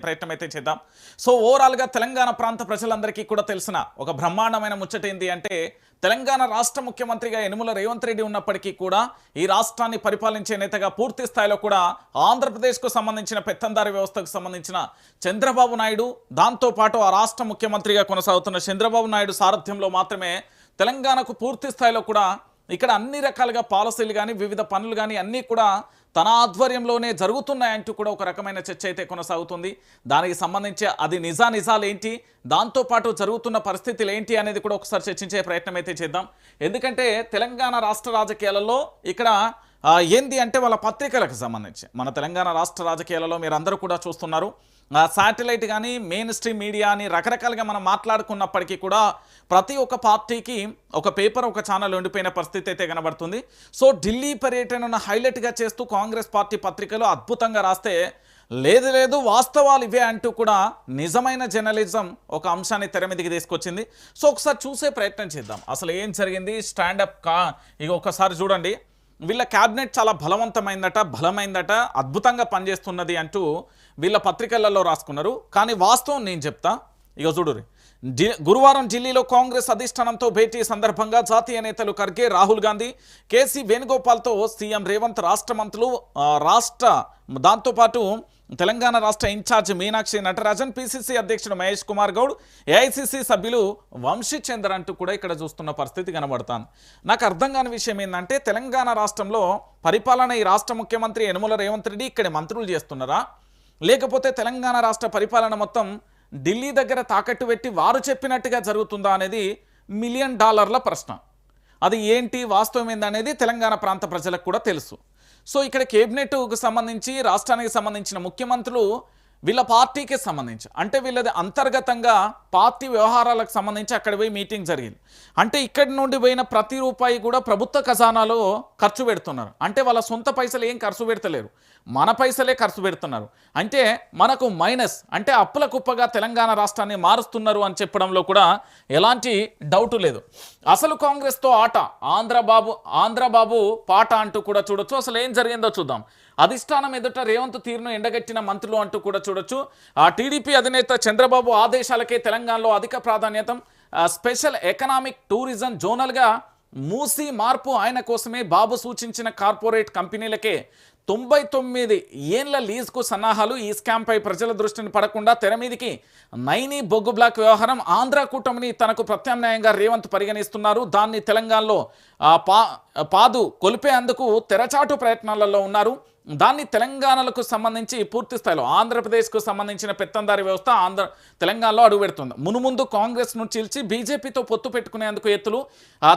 ప్రయత్నం అయితే చేద్దాం. సో ఓవరాల్గా తెలంగాణ ప్రాంత ప్రజలందరికీ కూడా తెలిసిన ఒక బ్రహ్మాండమైన ముచ్చట ఏంటి అంటే, తెలంగాణ రాష్ట్ర ముఖ్యమంత్రిగా యనుమల రేవంత్ రెడ్డి ఉన్నప్పటికీ కూడా ఈ రాష్ట్రాన్ని పరిపాలించే నేతగా పూర్తి స్థాయిలో కూడా ఆంధ్రప్రదేశ్కు సంబంధించిన పెత్తందారి వ్యవస్థకు సంబంధించిన చంద్రబాబు నాయుడు, దాంతోపాటు ఆ రాష్ట్ర ముఖ్యమంత్రిగా కొనసాగుతున్న చంద్రబాబు నాయుడు సారథ్యంలో మాత్రమే తెలంగాణకు పూర్తి స్థాయిలో కూడా ఇక్కడ అన్ని రకాలుగా పాలసీలు కానీ వివిధ పనులు కానీ అన్నీ కూడా తన ఆధ్వర్యంలోనే జరుగుతున్నాయంటూ కూడా ఒక రకమైన చర్చ అయితే కొనసాగుతుంది. దానికి సంబంధించి అది నిజాలు ఏంటి, దాంతోపాటు జరుగుతున్న పరిస్థితులు ఏంటి అనేది కూడా ఒకసారి చర్చించే ప్రయత్నం అయితే చేద్దాం. ఎందుకంటే తెలంగాణ రాష్ట్ర రాజకీయాలలో ఇక్కడ ఏంది అంటే వాళ్ళ పత్రికలకు సంబంధించి మన తెలంగాణ రాష్ట్ర రాజకీయాలలో మీరు అందరూ కూడా చూస్తున్నారు. శాటిలైట్ కానీ మెయిన్ స్ట్రీమ్ మీడియా అని రకరకాలుగా మనం మాట్లాడుకున్నప్పటికీ కూడా ప్రతి ఒక్క పార్టీకి ఒక పేపర్ ఒక ఛానల్ ఉండిపోయిన పరిస్థితి అయితే కనబడుతుంది. సో ఢిల్లీ పర్యటనను హైలైట్గా చేస్తూ కాంగ్రెస్ పార్టీ పత్రికలు అద్భుతంగా రాస్తే లేదు వాస్తవాలు ఇవే అంటూ కూడా నిజమైన జర్నలిజం ఒక అంశాన్ని తెర మీదకి తీసుకొచ్చింది. సో ఒకసారి చూసే ప్రయత్నం చేద్దాం అసలు ఏం జరిగింది. స్టాండప్ ఇక ఒకసారి చూడండి. వీళ్ళ క్యాబినెట్ చాలా బలమైందట, అద్భుతంగా పనిచేస్తున్నది అంటూ వీళ్ళ పత్రికలలో రాసుకున్నారు. కానీ వాస్తవం నేను చెప్తా. ఇక చూడురి. గురువారం ఢిల్లీలో కాంగ్రెస్ అధిష్టానంతో భేటీ సందర్భంగా జాతీయ నేతలు ఖర్గే, రాహుల్ గాంధీ, కేసీ వేణుగోపాల్తో సీఎం రేవంత్, రాష్ట్ర మంత్రులు, దాంతోపాటు తెలంగాణ రాష్ట్ర ఇన్ఛార్జ్ మీనాక్షి నటరాజన్, పిసిసి అధ్యక్షుడు మహేష్ కుమార్ గౌడ్, ఏఐసిసి సభ్యులు వంశీచందర్ అంటూ కూడా ఇక్కడ చూస్తున్న పరిస్థితి కనబడుతుంది. నాకు అర్థం కాని విషయం ఏంటంటే, తెలంగాణ రాష్ట్రంలో పరిపాలన ఈ రాష్ట్ర ముఖ్యమంత్రి యనుమల రేవంత్ రెడ్డి ఇక్కడ మంత్రులు చేస్తున్నారా, లేకపోతే తెలంగాణ రాష్ట్ర పరిపాలన మొత్తం ఢిల్లీ దగ్గర తాకట్టు పెట్టి వారు చెప్పినట్టుగా జరుగుతుందా అనేది $1 మిలియన్ ప్రశ్న. అది ఏంటి వాస్తవం ఏందనేది తెలంగాణ ప్రాంత ప్రజలకు కూడా తెలుసు. సో ఇక్కడ కేబినెట్కు సంబంధించి రాష్ట్రానికి సంబంధించిన ముఖ్యమంత్రులు వీళ్ళ పార్టీకి సంబంధించి అంటే వీళ్ళది అంతర్గతంగా పార్టీ వ్యవహారాలకు సంబంధించి అక్కడ పోయి మీటింగ్ జరిగింది. అంటే ఇక్కడి నుండి పోయిన ప్రతి రూపాయి కూడా ప్రభుత్వ ఖజానాలో ఖర్చు పెడుతున్నారు. అంటే వాళ్ళ సొంత పైసలు ఏం ఖర్చు పెడతలేరు, మన పైసలే ఖర్చు పెడుతున్నారు. అంటే మనకు మైనస్, అంటే అప్పుల కుప్పగా తెలంగాణ రాష్ట్రాన్ని మారుస్తున్నారు అని చెప్పడంలో కూడా ఎలాంటి డౌట్ లేదు. అసలు కాంగ్రెస్తో ఆట, ఆంధ్రబాబు పాట అంటూ కూడా చూడొచ్చు. అసలు ఏం జరిగిందో చూద్దాం. అధిష్టానం ఎదుట రేవంత్ తీరును ఎండగట్టిన మంత్రులు అంటూ కూడా చూడొచ్చు. ఆ టీడీపీ అధినేత చంద్రబాబు ఆదేశాలకే తెలంగాణలో అధిక ప్రాధాన్యత, స్పెషల్ ఎకనామిక్ టూరిజం జోనల్గా మూసి మార్పు ఆయన కోసమే, బాబు సూచించిన కార్పొరేట్ కంపెనీలకే 99 ఏళ్ల లీజ్కు సన్నాహాలు, ఈ స్కామ్పై ప్రజల దృష్టిని పడకుండా తెరమీదికి నైని బొగ్గు బ్లాక్ వ్యవహారం, ఆంధ్ర కూటమిని తనకు ప్రత్యామ్నాయంగా రేవంత్ పరిగణిస్తున్నారు. దాన్ని తెలంగాణలో పాదు కొలిపేందుకు తెరచాటు ప్రయత్నాలలో ఉన్నారు. దాన్ని తెలంగాణలకు సంబంధించి పూర్తి స్థాయిలో ఆంధ్రప్రదేశ్కు సంబంధించిన పెత్తందారి వ్యవస్థ తెలంగాణలో అడుగుపెడుతుంది. మునుముందు కాంగ్రెస్ను చీల్చి బీజేపీతో పొత్తు పెట్టుకునేందుకు ఎత్తులు,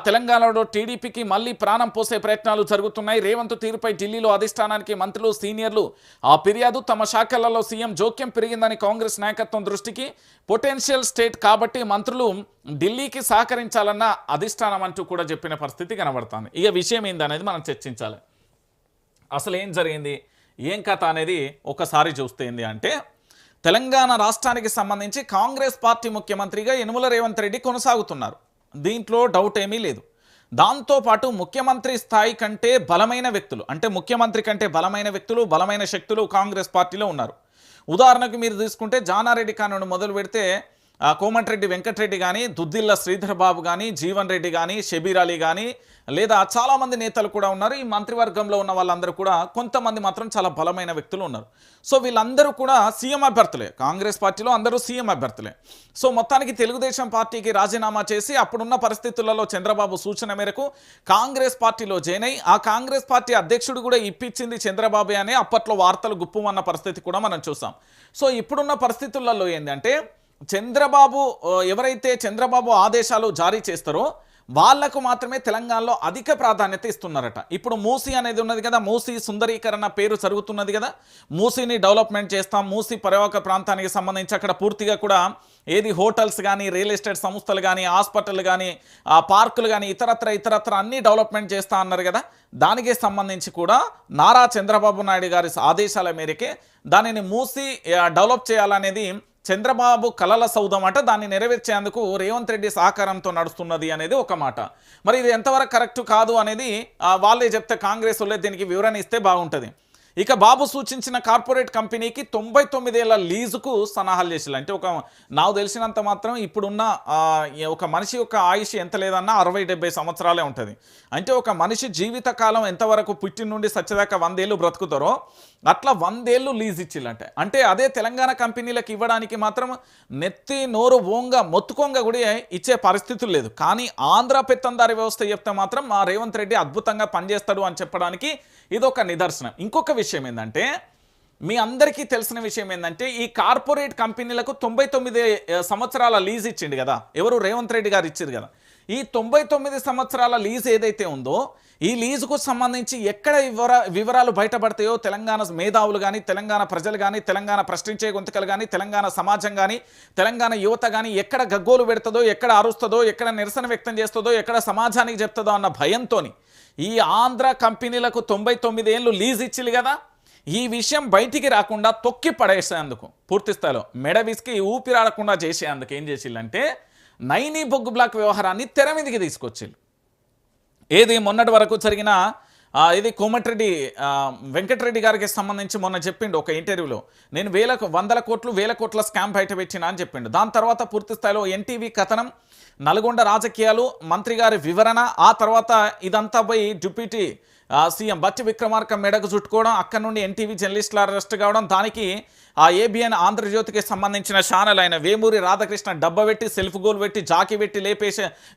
తెలంగాణలో టీడీపీకి మళ్లీ ప్రాణం పోసే ప్రయత్నాలు జరుగుతున్నాయి. రేవంత్ తీరుపై ఢిల్లీలో అధిష్టానానికి మంత్రులు, సీనియర్లు ఫిర్యాదు, తమ శాఖలలో సీఎం జోక్యం పెరిగిందని కాంగ్రెస్ నాయకత్వం దృష్టికి, పొటెన్షియల్ స్టేట్ కాబట్టి మంత్రులు ఢిల్లీకి సహకరించాలన్న అధిష్టానం అంటూ కూడా చెప్పిన పరిస్థితి కనబడుతుంది. ఇక విషయం ఏందనేది మనం చర్చించాలి. అసలు ఏం జరిగింది, ఏం కథ అనేది ఒకసారి చూస్తే ఏంది అంటే, తెలంగాణ రాష్ట్రానికి సంబంధించి కాంగ్రెస్ పార్టీ ముఖ్యమంత్రిగా యనుమల రేవంత్ రెడ్డి కొనసాగుతున్నారు. దీంట్లో డౌట్ ఏమీ లేదు. దాంతోపాటు ముఖ్యమంత్రి స్థాయి కంటే బలమైన వ్యక్తులు, అంటే ముఖ్యమంత్రి కంటే బలమైన వ్యక్తులు, బలమైన శక్తులు కాంగ్రెస్ పార్టీలో ఉన్నారు. ఉదాహరణకు మీరు తీసుకుంటే జానారెడ్డి కానుండి మొదలు పెడితే కోమటిరెడ్డి వెంకటరెడ్డి కానీ, దుద్దిల్ల శ్రీధర్ బాబు కానీ, జీవన్ రెడ్డి కానీ, షబీర్ అలీ కానీ, లేదా చాలామంది నేతలు కూడా ఉన్నారు. ఈ మంత్రివర్గంలో ఉన్న వాళ్ళందరూ కూడా కొంతమంది మాత్రం చాలా బలమైన వ్యక్తులు ఉన్నారు. సో వీళ్ళందరూ కూడా సీఎం అభ్యర్థులే. కాంగ్రెస్ పార్టీలో అందరూ సీఎం అభ్యర్థులే. సో మొత్తానికి తెలుగుదేశం పార్టీకి రాజీనామా చేసి అప్పుడున్న పరిస్థితులలో చంద్రబాబు సూచన మేరకు కాంగ్రెస్ పార్టీలో జాయిన్ అయ్యి, ఆ కాంగ్రెస్ పార్టీ అధ్యక్షుడు కూడా ఇప్పించింది చంద్రబాబు అనే అప్పట్లో వార్తలు గుప్పుమన్న పరిస్థితి కూడా మనం చూసాం. సో ఇప్పుడున్న పరిస్థితులలో ఏంటంటే, ఎవరైతే చంద్రబాబు ఆదేశాలు జారీ చేస్తారో వాళ్లకు మాత్రమే తెలంగాణలో అధిక ప్రాధాన్యత ఇస్తున్నారట. ఇప్పుడు మూసీ అనేది ఉన్నది కదా, మూసీ సుందరీకరణ పేరు జరుగుతున్నది కదా, మూసీని డెవలప్మెంట్ చేస్తాం, మూసీ పర్యావరణ ప్రాంతానికి సంబంధించి అక్కడ పూర్తిగా కూడా ఏది హోటల్స్ కానీ, రియల్ ఎస్టేట్ సంస్థలు కానీ, హాస్పిటల్ కానీ, పార్కులు కానీ, ఇతరత్ర అన్నీ డెవలప్మెంట్ చేస్తా అన్నారు కదా. దానికి సంబంధించి కూడా నారా చంద్రబాబు నాయుడు గారి ఆదేశాల మేరకే దానిని మూసీ డెవలప్ చేయాలనేది చంద్రబాబు కలల సౌధం అట. దాన్ని నెరవేర్చేందుకు రేవంత్ రెడ్డి సహకారంతో నడుస్తున్నది అనేది ఒక మాట. మరి ఇది ఎంతవరకు కరెక్ట్ కాదు అనేది వాళ్ళే చెప్తే, కాంగ్రెస్ వాళ్ళే దీనికి వివరణ ఇస్తే బాగుంటుంది. ఇక బాబు సూచించిన కార్పొరేట్ కంపెనీకి 99 ఏళ్ల లీజుకు సన్నాహాలు చేసిల్లు. అంటే నాకు తెలిసినంత మాత్రం ఇప్పుడున్న ఒక మనిషి యొక్క ఆయుష్ ఎంత లేదన్నా 60-70 సంవత్సరాలే ఉంటుంది. అంటే ఒక మనిషి జీవితకాలం ఎంతవరకు పుట్టి నుండి సచ్చేదాకా 100 ఏళ్ళు బ్రతుకుతారో అట్లా 100 ఏళ్ళు లీజ్ ఇచ్చిల్లంటే. అంటే అదే తెలంగాణ కంపెనీలకు ఇవ్వడానికి మాత్రం నెత్తి నోరు ఓంగా మొత్తుకొంగ కూడా ఇచ్చే పరిస్థితులు లేదు. కానీ ఆంధ్ర పెత్తందారి వ్యవస్థ చెప్తే మాత్రం మా రేవంత్ రెడ్డి అద్భుతంగా పనిచేస్తాడు అని చెప్పడానికి ఇదొక నిదర్శనం. ఇంకొక విషయం ఏంటంటే, మీ అందరికీ తెలిసిన విషయం ఏంటంటే, ఈ కార్పొరేట్ కంపెనీలకు 99 సంవత్సరాల లీజ్ ఇచ్చిండు కదా, ఎవరు రేవంత్ రెడ్డి గారు ఇచ్చారు కదా. ఈ 99 సంవత్సరాల లీజ్ ఏదైతే ఉందో ఈ లీజుకు సంబంధించి ఎక్కడ వివరాలు బయటపడతాయో తెలంగాణ మేధావులు కానీ, తెలంగాణ ప్రజలు కానీ, తెలంగాణ ప్రశ్నించే గొంతుకలు కానీ, తెలంగాణ సమాజం కానీ, తెలంగాణ యువత కానీ ఎక్కడ గగ్గోలు పెడుతుందో, ఎక్కడ అరుస్తుందో, ఎక్కడ నిరసన వ్యక్తం చేస్తుందో, ఎక్కడ సమాజానికి చెప్తుందో అన్న భయంతో ఈ ఆంధ్ర కంపెనీలకు 99 ఏళ్ళు లీజ్ ఇచ్చిల్లు కదా, ఈ విషయం బయటికి రాకుండా తొక్కి పడేసేందుకు పూర్తి స్థాయిలో మెడవిస్కి ఊపిరాడకుండా చేసేందుకు ఏం చేసిల్లంటే నైనీ బొగ్గు బ్లాక్ వ్యవహారాన్ని తెర మీదకి తీసుకొచ్చిల్లు. ఏది మొన్నటి వరకు జరిగిన ఇది కోమటిరెడ్డి వెంకటరెడ్డి గారికి సంబంధించి మొన్న చెప్పిండు ఒక ఇంటర్వ్యూలో, నేను 100 కోట్ల స్కామ్ బయట పెట్టినా అని చెప్పిండు. దాని తర్వాత పూర్తి స్థాయిలో ఎన్టీవీ కథనం, నల్గొండ రాజకీయాలు, మంత్రి గారి వివరణ, ఆ తర్వాత ఇదంతా పోయి డిప్యూటీ సీఎం బట్టి విక్రమార్క మెడకు చుట్టుకోవడం, అక్కడి నుండి ఎన్టీవీ జర్నలిస్టులు అరెస్ట్ కావడం, దానికి ఏబిఎన్ ఆంధ్రజ్యోతికి సంబంధించిన ఛానల్ ఆయన వేమూరి రాధాకృష్ణ డబ్బ పెట్టి సెల్ఫ్ గోల్ పెట్టి జాకి పెట్టి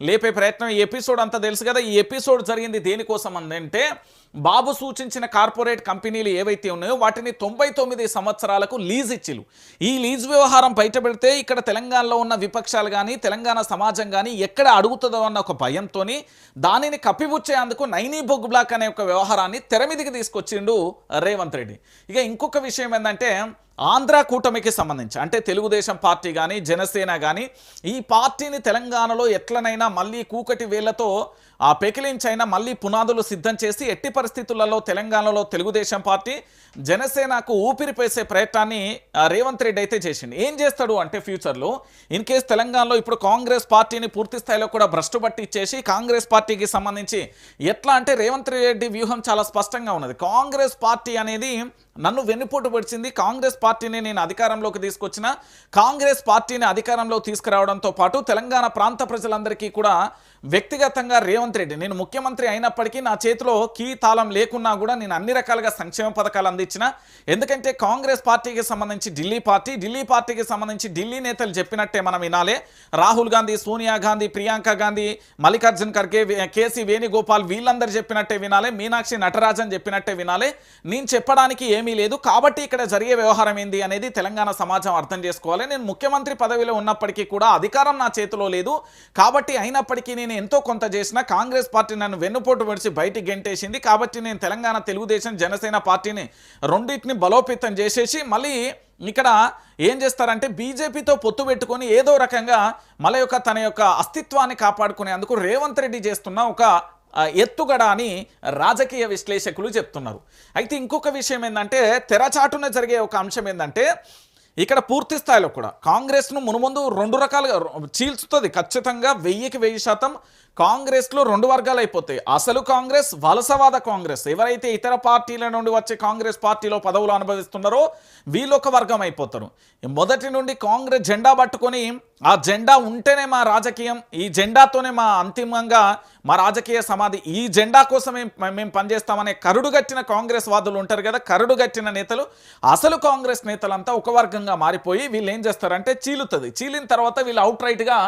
లేపే ప్రయత్నం. ఈ ఎపిసోడ్ అంతా తెలుసు కదా. ఈ ఎపిసోడ్ జరిగింది దేనికోసం అంటే, బాబు సూచించిన కార్పొరేట్ కంపెనీలు ఏవైతే ఉన్నాయో వాటిని 99 సంవత్సరాలకు లీజ్ ఇచ్చిలు. ఈ లీజ్ వ్యవహారం బయట పెడితే ఇక్కడ తెలంగాణలో ఉన్న విపక్షాలు కానీ, తెలంగాణ సమాజం కానీ ఎక్కడ అడుగుతుందో అన్న ఒక భయంతో దానిని కప్పిపుచ్చేందుకు నైనీ బొగ్గు బ్లాక్ అనే ఒక వ్యవహారాన్ని తెర మీదకి తీసుకొచ్చిండు రేవంత్ రెడ్డి. ఇక ఇంకొక విషయం ఏంటంటే, ఆంధ్ర కూటమికి సంబంధించి అంటే తెలుగుదేశం పార్టీ కానీ, జనసేన కానీ ఈ పార్టీని తెలంగాణలో ఎట్లనైనా మళ్ళీ కూకటి వేళ్లతో పెకిలించైనా మళ్ళీ పునాదులు సిద్ధం చేసి ఎట్టి పరిస్థితులలో తెలంగాణలో తెలుగుదేశం పార్టీ, జనసేనకు ఊపిరిపేసే ప్రయత్నాన్ని రేవంత్ రెడ్డి అయితే చేసిండు. ఏం చేస్తాడు అంటే ఫ్యూచర్లో ఇన్ కేస్ తెలంగాణలో ఇప్పుడు కాంగ్రెస్ పార్టీని పూర్తి స్థాయిలో కూడా భ్రష్టు పట్టించేసి కాంగ్రెస్ పార్టీకి సంబంధించి ఎట్లా అంటే రేవంత్ రెడ్డి వ్యూహం చాలా స్పష్టంగా ఉన్నది. కాంగ్రెస్ పార్టీ అనేది నన్ను వెన్నుపోటు పడిచింది, కాంగ్రెస్ పార్టీని నేను అధికారంలోకి తీసుకొచ్చిన, కాంగ్రెస్ పార్టీని అధికారంలో తీసుకురావడంతో పాటు తెలంగాణ ప్రాంత ప్రజలందరికీ కూడా వ్యక్తిగతంగా రేవంత్ రెడ్డి, నేను ముఖ్యమంత్రి అయినప్పటికీ నా చేతిలో కీ తాళం లేకున్నా కూడా నేను అన్ని రకాలుగా సంక్షేమ పథకాలు అందించిన. ఎందుకంటే కాంగ్రెస్ పార్టీకి సంబంధించి ఢిల్లీ పార్టీకి సంబంధించి ఢిల్లీ నేతలు చెప్పినట్టే మనం వినాలే. రాహుల్ గాంధీ, సోనియా గాంధీ, ప్రియాంక గాంధీ, మల్లికార్జున్ ఖర్గే, కేసీ వేణుగోపాల్ వీళ్ళందరూ చెప్పినట్టే వినాలే, మీనాక్షి నటరాజన్ చెప్పినట్టే వినాలే. నేను చెప్పడానికి ఏమీ లేదు. కాబట్టి ఇక్కడ జరిగే వ్యవహారం ఏంది అనేది తెలంగాణ సమాజం అర్థం చేసుకోవాలి. నేను ముఖ్యమంత్రి పదవిలో ఉన్నప్పటికీ కూడా అధికారం నా చేతిలో లేదు. కాబట్టి అయినప్పటికీ నేను ఎంతో కొంత చేసిన, కాంగ్రెస్ పార్టీ నన్ను వెన్నుపోటు పడిచి బయటికి గెంటేసింది. కాబట్టి నేను తెలంగాణ తెలుగుదేశం జనసేన పార్టీని రెండింటిని బలోపేతం చేసేసి మళ్ళీ ఇక్కడ ఏం చేస్తారంటే బీజేపీతో పొత్తు పెట్టుకొని ఏదో రకంగా మళ్ళీ తన యొక్క అస్తిత్వాన్ని కాపాడుకునేందుకు రేవంత్ రెడ్డి చేస్తున్న ఒక ఎత్తుగడ అని రాజకీయ విశ్లేషకులు చెప్తున్నారు. అయితే ఇంకొక విషయం ఏంటంటే, తెరచాటున జరిగే ఒక అంశం ఏంటంటే, ఇక్కడ పూర్తి స్థాయిలో కూడా కాంగ్రెస్ను మునుముందు 2 రకాలుగా చీల్చుతుంది. ఖచ్చితంగా 1000% కాంగ్రెస్లో 2 వర్గాలు అయిపోతాయి. అసలు కాంగ్రెస్, వలసవాద కాంగ్రెస్. ఎవరైతే ఇతర పార్టీల నుండి వచ్చే కాంగ్రెస్ పార్టీలో పదవులు అనుభవిస్తున్నారో వీళ్ళొక వర్గం అయిపోతారు. మొదటి నుండి కాంగ్రెస్ జెండా పట్టుకొని ఆ జెండా ఉంటేనే మా రాజకీయం, ఈ జెండాతోనే మా అంతిమంగా మా రాజకీయ సమాధి, ఈ జెండా కోసమే మేము పనిచేస్తామనే కరుడుగట్టిన కాంగ్రెస్ వాదులు ఉంటారు కదా, కరుడుగట్టిన నేతలు, అసలు కాంగ్రెస్ నేతలంతా ఒక వర్గంగా మారిపోయి వీళ్ళు ఏం చేస్తారంటే చీలుతుంది. చీలిన తర్వాత వీళ్ళు అవుట్ రైట్గా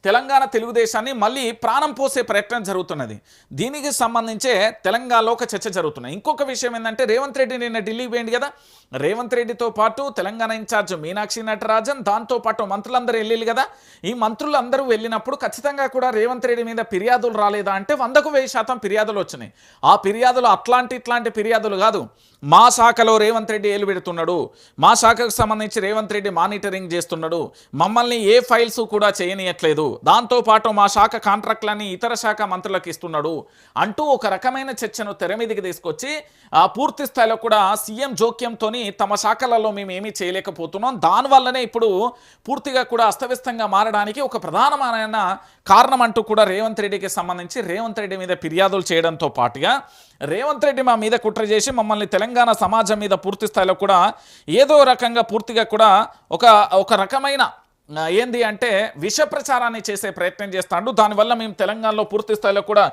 తెలంగాణ తెలుగుదేశాన్ని మళ్ళీ ప్రాణం పోసే ప్రయత్నం జరుగుతున్నది. దీనికి సంబంధించే తెలంగాణలో ఒక చర్చ జరుగుతున్నది. ఇంకొక విషయం ఏంటంటే, రేవంత్ రెడ్డి నిన్న ఢిల్లీకి పోయింది కదా, రేవంత్ రెడ్డితో పాటు తెలంగాణ ఇన్ఛార్జ్ మీనాక్షి నటరాజన్, దాంతోపాటు మంత్రులందరూ వెళ్ళిళ్ళు కదా. ఈ మంత్రులందరూ వెళ్ళినప్పుడు ఖచ్చితంగా కూడా రేవంత్ రెడ్డి మీద ఫిర్యాదులు రాలేదా అంటే 100కు 1000% ఫిర్యాదులు వచ్చినాయి. ఆ ఫిర్యాదులు ఇట్లాంటి ఫిర్యాదులు కాదు. మా శాఖలో రేవంత్ రెడ్డి ఏలు పెడుతున్నాడు, మా శాఖకు సంబంధించి రేవంత్ రెడ్డి మానిటరింగ్ చేస్తున్నాడు, మమ్మల్ని ఏ ఫైల్స్ కూడా చేయనీయట్లేదు, దాంతోపాటు మా శాఖ కాంట్రాక్ట్లని ఇతర శాఖ మంత్రులకు ఇస్తున్నాడు అంటూ ఒక రకమైన చర్చను తెర మీదకి తీసుకొచ్చి పూర్తి స్థాయిలో కూడా సీఎం జోక్యంతో తమ శాఖలలో మేము ఏమీ చేయలేకపోతున్నాం, దానివల్లనే ఇప్పుడు పూర్తిగా కూడా అస్తవ్యస్తంగా మారడానికి ఒక ప్రధానమైన కారణం అంటూ కూడా రేవంత్ రెడ్డికి సంబంధించి రేవంత్ రెడ్డి మీద ఫిర్యాదులు చేయడంతో పాటుగా రేవంత్ రెడ్డి మా మీద కుట్ర చేసి మమ్మల్ని తెలంగాణ సమాజం మీద పూర్తి స్థాయిలో కూడా ఏదో రకంగా పూర్తిగా కూడా ఒక రకమైన ఏంది అంటే విష ప్రచారాన్ని చేసే ప్రయత్నం చేస్తాడు. దానివల్ల మేము తెలంగాణలో పూర్తి స్థాయిలో కూడా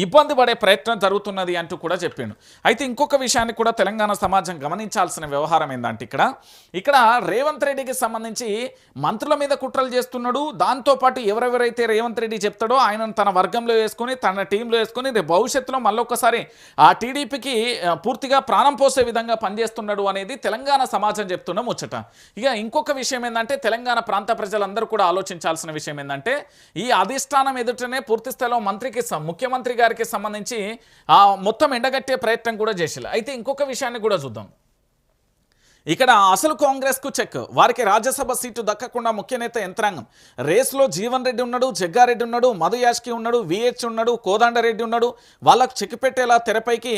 ఇబ్బంది పడే ప్రయత్నం జరుగుతున్నది అంటూ కూడా చెప్పిండు. అయితే ఇంకొక విషయాన్ని కూడా తెలంగాణ సమాజం గమనించాల్సిన వ్యవహారం ఏంటంటే ఇక్కడ రేవంత్ రెడ్డికి సంబంధించి మంత్రుల మీద కుట్రలు చేస్తున్నాడు. దాంతోపాటు ఎవరెవరైతే రేవంత్ రెడ్డి చెప్తాడో ఆయనను తన వర్గంలో వేసుకొని తన టీంలో వేసుకొని రేపు భవిష్యత్తులో మళ్ళొకసారి ఆ టీడీపీకి పూర్తిగా ప్రాణం పోసే విధంగా పనిచేస్తున్నాడు అనేది తెలంగాణ సమాజం చెప్తున్న ముచ్చట. ఇక ఇంకొక విషయం ఏంటంటే తెలంగాణ ప్రాంత ప్రజలందరూ కూడా ఆలోచించాల్సిన విషయం ఏంటంటే ఈ అధిష్టానం ఎదుటనే పూర్తి స్థాయిలో ముఖ్యమంత్రి గారికి సంబంధించి మొత్తం ఎండగట్టే ప్రయత్నం కూడా చేశారు. అయితే ఇంకొక విషయాన్ని కూడా చూద్దాం. ఇక్కడ అసలు కాంగ్రెస్కు చెక్. వారికి రాజ్యసభ సీటు దక్కకుండా ముఖ్య నేత యంత్రాంగం రేసులో జీవన్ రెడ్డి ఉన్నాడు, జగ్గారెడ్డి ఉన్నాడు, మధు యాష్కి ఉన్నాడు, విహెచ్ ఉన్నాడు, కోదండరెడ్డి ఉన్నాడు. వాళ్ళకు చెక్ పెట్టేలా తెరపైకి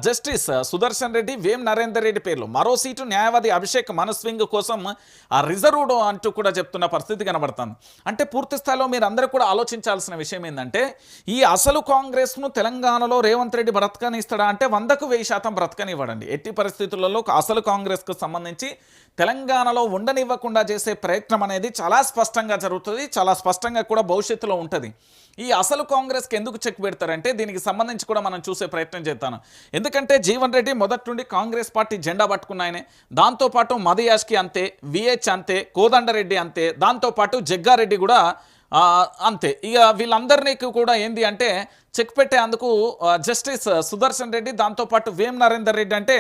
జస్టిస్ సుదర్శన్ రెడ్డి, వేం నరేందర్ రెడ్డి పేర్లు. మరో సీటు న్యాయవాది అభిషేక్ మనస్వింగ్ కోసం రిజర్వ్డ్ అంటూ కూడా చెప్తున్న పరిస్థితి కనబడుతుంది. అంటే పూర్తి స్థాయిలో మీరు అందరూ కూడా ఆలోచించాల్సిన విషయం ఏంటంటే ఈ అసలు కాంగ్రెస్ను తెలంగాణలో రేవంత్ రెడ్డి బ్రతకనిస్తాడా అంటే 100కు 1000% బ్రతకనివ్వడండి. ఎట్టి పరిస్థితులలో అసలు కాంగ్రెస్కు సంబంధించి తెలంగాణలో ఉండనివ్వకుండా చేసే ప్రయత్నం అనేది చాలా స్పష్టంగా జరుగుతుంది. చాలా స్పష్టంగా కూడా భవిష్యత్తులో ఉంటుంది. ఈ అసలు కాంగ్రెస్కి ఎందుకు చెక్ పెడతారంటే దీనికి సంబంధించి కూడా మనం చూసే ప్రయత్నం చేస్తాను. ఎందుకంటే జీవన్ రెడ్డి మొదటి నుండి కాంగ్రెస్ పార్టీ జెండా పట్టుకున్నాయనే, దాంతోపాటు మధు యాష్కి అంతే, విహెచ్ అంతే, కోదండరెడ్డి అంతే, దాంతోపాటు జగ్గారెడ్డి కూడా అంతే. ఇక వీళ్ళందరినీ కూడా ఏంది అంటే చెక్ పెట్టేందుకు జస్టిస్ సుదర్శన్ రెడ్డి, దాంతోపాటు వేం నరేందర్ రెడ్డి అంటే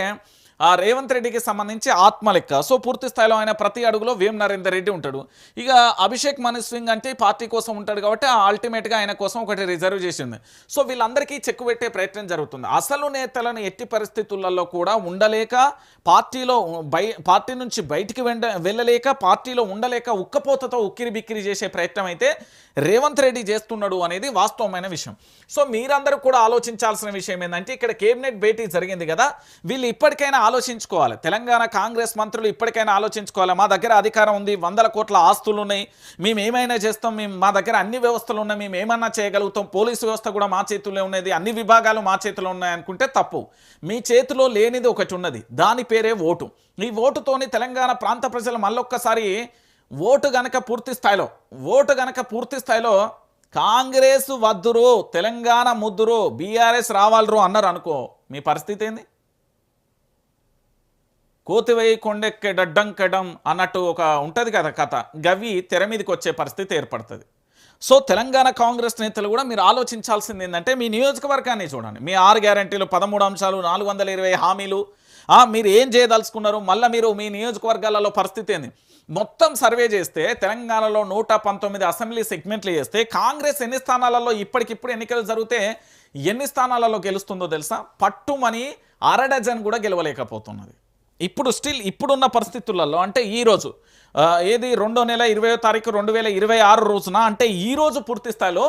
రేవంత్ రెడ్డికి సంబంధించి ఆత్మ లెక్క. సో పూర్తి స్థాయిలో ఆయన ప్రతి అడుగులో వేం నరేందర్ రెడ్డి ఉంటాడు. ఇక అభిషేక్ మను సింగ్ అంటే పార్టీ కోసం ఉంటాడు కాబట్టి అల్టిమేట్గా ఆయన కోసం ఒకటి రిజర్వ్ చేసింది. సో వీళ్ళందరికీ చెక్ పెట్టే ప్రయత్నం జరుగుతుంది. అసలు నేతలను ఎట్టి పరిస్థితులలో కూడా ఉండలేక పార్టీ నుంచి బయటికి వెళ్ళలేక పార్టీలో ఉండలేక ఉక్కపోతతో ఉక్కిరి బిక్కిరి చేసే ప్రయత్నం అయితే రేవంత్ రెడ్డి చేస్తున్నాడు అనేది వాస్తవమైన విషయం. సో మీరందరూ కూడా ఆలోచించాల్సిన విషయం ఏంటంటే ఇక్కడ కేబినెట్ భేటీ జరిగింది కదా, వీళ్ళు ఇప్పటికైనా ఆలోచించుకోవాలి. తెలంగాణ కాంగ్రెస్ మంత్రులు ఇప్పటికైనా ఆలోచించుకోవాలి. మా దగ్గర అధికారం ఉంది, 100 కోట్ల ఆస్తులు ఉన్నాయి, మేము ఏమైనా చేస్తాం, మా దగ్గర అన్ని వ్యవస్థలు ఉన్నాయి, మేము ఏమన్నా చేయగలుగుతాం, పోలీసు వ్యవస్థ కూడా మా చేతుల్లో ఉన్నది, అన్ని విభాగాలు మా చేతిలో ఉన్నాయి అనుకుంటే తప్పు. మీ చేతిలో లేనిది ఒకటి ఉన్నది, దాని పేరే ఓటు. ఈ ఓటుతోని తెలంగాణ ప్రాంత ప్రజలు మళ్ళొక్కసారి ఓటు గనక పూర్తి స్థాయిలో కాంగ్రెస్ వద్దురు, తెలంగాణ ముద్దురు, బీఆర్ఎస్ రావాలరు అన్నారు అనుకో, మీ పరిస్థితి ఏంది? కోతివై కొండెక్కే డడ్డంకెడం అన్నట్టు ఒక ఉంటుంది కదా కథ, గవి తెర మీదకి వచ్చే పరిస్థితి ఏర్పడుతుంది. సో తెలంగాణ కాంగ్రెస్ నేతలు కూడా మీరు ఆలోచించాల్సింది ఏంటంటే మీ నియోజకవర్గాన్ని చూడండి. మీ 6 గ్యారంటీలు, 13 అంశాలు, 420 హామీలు, మీరు ఏం చేయదలుచుకున్నారు, మళ్ళీ మీరు మీ నియోజకవర్గాలలో పరిస్థితి ఏంది మొత్తం సర్వే చేస్తే తెలంగాణలో 119 అసెంబ్లీ సెగ్మెంట్లు చేస్తే కాంగ్రెస్ ఎన్ని స్థానాలలో ఇప్పటికిప్పుడు ఎన్నికలు జరిగితే ఎన్ని స్థానాలలో గెలుస్తుందో తెలుసా? పట్టుమని 1/2 డజన్ కూడా గెలవలేకపోతున్నది. ఇప్పుడున్న పరిస్థితులలో అంటే ఈరోజు ఏది 2వ నెల 20వ తారీఖు 2026 రోజున అంటే ఈరోజు పూర్తి స్థాయిలో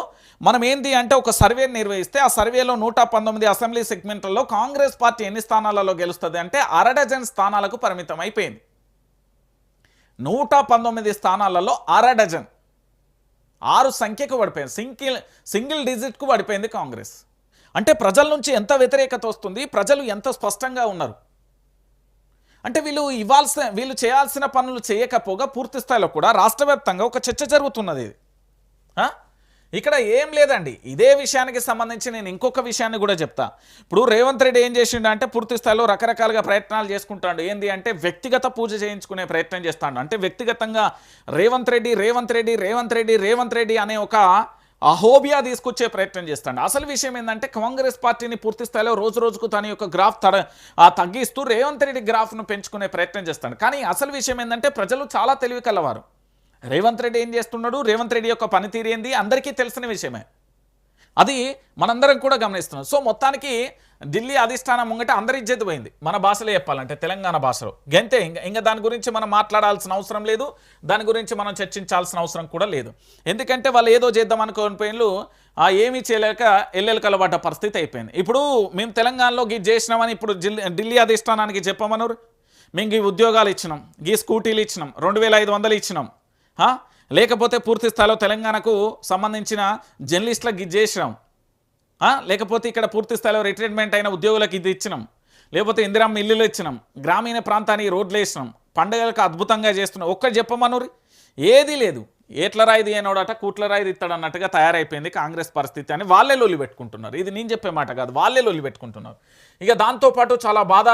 మనం ఏంది అంటే ఒక సర్వేని నిర్వహిస్తే ఆ సర్వేలో 119 అసెంబ్లీ సెగ్మెంట్లలో కాంగ్రెస్ పార్టీ ఎన్ని స్థానాలలో గెలుస్తుంది అంటే 1/2 డజన్ స్థానాలకు పరిమితం అయిపోయింది. 119 స్థానాలలో 1/2 డజన్, 6 సంఖ్యకు పడిపోయింది, సింగిల్ డిజిట్కు పడిపోయింది కాంగ్రెస్. అంటే ప్రజల నుంచి ఎంత వ్యతిరేకత వస్తుంది, ప్రజలు ఎంత స్పష్టంగా ఉన్నారు అంటే వీళ్ళు చేయాల్సిన పనులు చేయకపోగా పూర్తి స్థాయిలో కూడా రాష్ట్ర వ్యాప్తంగా ఒక చర్చ జరుగుతున్నది. ఇక్కడ ఏం లేదండి. ఇదే విషయానికి సంబంధించి నేను ఇంకొక విషయాన్ని కూడా చెప్తా. ఇప్పుడు రేవంత్ రెడ్డి ఏం చేసిండు అంటే పూర్తి స్థాయిలో రకరకాలుగా ప్రయత్నాలు చేసుకుంటాడు. ఏంది అంటే వ్యక్తిగత పూజ చేయించుకునే ప్రయత్నం చేస్తాడు. అంటే వ్యక్తిగతంగా రేవంత్ రెడ్డి అనే ఒక అహోబియా తీసుకొచ్చే ప్రయత్నం చేస్తాడు. అసలు విషయం ఏంటంటే కాంగ్రెస్ పార్టీని పూర్తి స్థాయిలో రోజు రోజుకు తన యొక్క గ్రాఫ్ తగ్గిస్తూ రేవంత్ రెడ్డి గ్రాఫ్ను పెంచుకునే ప్రయత్నం చేస్తాడు. కానీ అసలు విషయం ఏంటంటే ప్రజలు చాలా తెలివి కలవారు. రేవంత్ రెడ్డి ఏం చేస్తున్నాడు, రేవంత్ రెడ్డి యొక్క పనితీరు ఏంది అందరికీ తెలిసిన విషయమే. అది మనందరం కూడా గమనిస్తున్నాం. సో మొత్తానికి ఢిల్లీ అధిష్టానం ముంగట అందరి ఇజ్జత్ పోయింది, మన భాషలో చెప్పాలంటే తెలంగాణ భాషలో. గంతే, ఇంకా దాని గురించి మనం మాట్లాడాల్సిన అవసరం లేదు, దాని గురించి మనం చర్చించాల్సిన అవసరం కూడా లేదు. ఎందుకంటే వాళ్ళు ఏదో చేద్దాం అనుకోని పోయిన్లు ఏమీ చేయలేక ఎల్లెలకల పడ్డ పరిస్థితి అయిపోయింది. ఇప్పుడు మేము తెలంగాణలో గీ చేసినామని ఇప్పుడు ఢిల్లీ అధిష్టానానికి చెప్పమన్నారు. మేము గీ ఉద్యోగాలు ఇచ్చినాం, గీ స్కూటీలు ఇచ్చినాం, 2500 ఇచ్చినాం, లేకపోతే పూర్తి స్థాయిలో తెలంగాణకు సంబంధించిన జర్నలిస్టులకు గిజ్ చేసినాం, లేకపోతే ఇక్కడ పూర్తి స్థాయిలో రిటైర్మెంట్ అయిన ఉద్యోగులకు ఇది ఇచ్చినాం, లేకపోతే ఇందిరమ్మ ఇల్లులు ఇచ్చినాం, గ్రామీణ ప్రాంతానికి రోడ్లు వేసినాం, పండుగలకు అద్భుతంగా చేస్తున్నాం, ఒక్కటి చెప్పమనురి, ఏదీ లేదు. ఏట్ల రాయిది ఏనోడట కూట్ల రాయిది ఇస్తాడు అన్నట్టుగా తయారైపోయింది కాంగ్రెస్ పరిస్థితి అని వాళ్ళే లొల్లి పెట్టుకుంటున్నారు. ఇది నేను చెప్పే మాట కాదు, వాళ్ళే లొల్లి పెట్టుకుంటున్నారు. ఇక దాంతోపాటు చాలా బాధ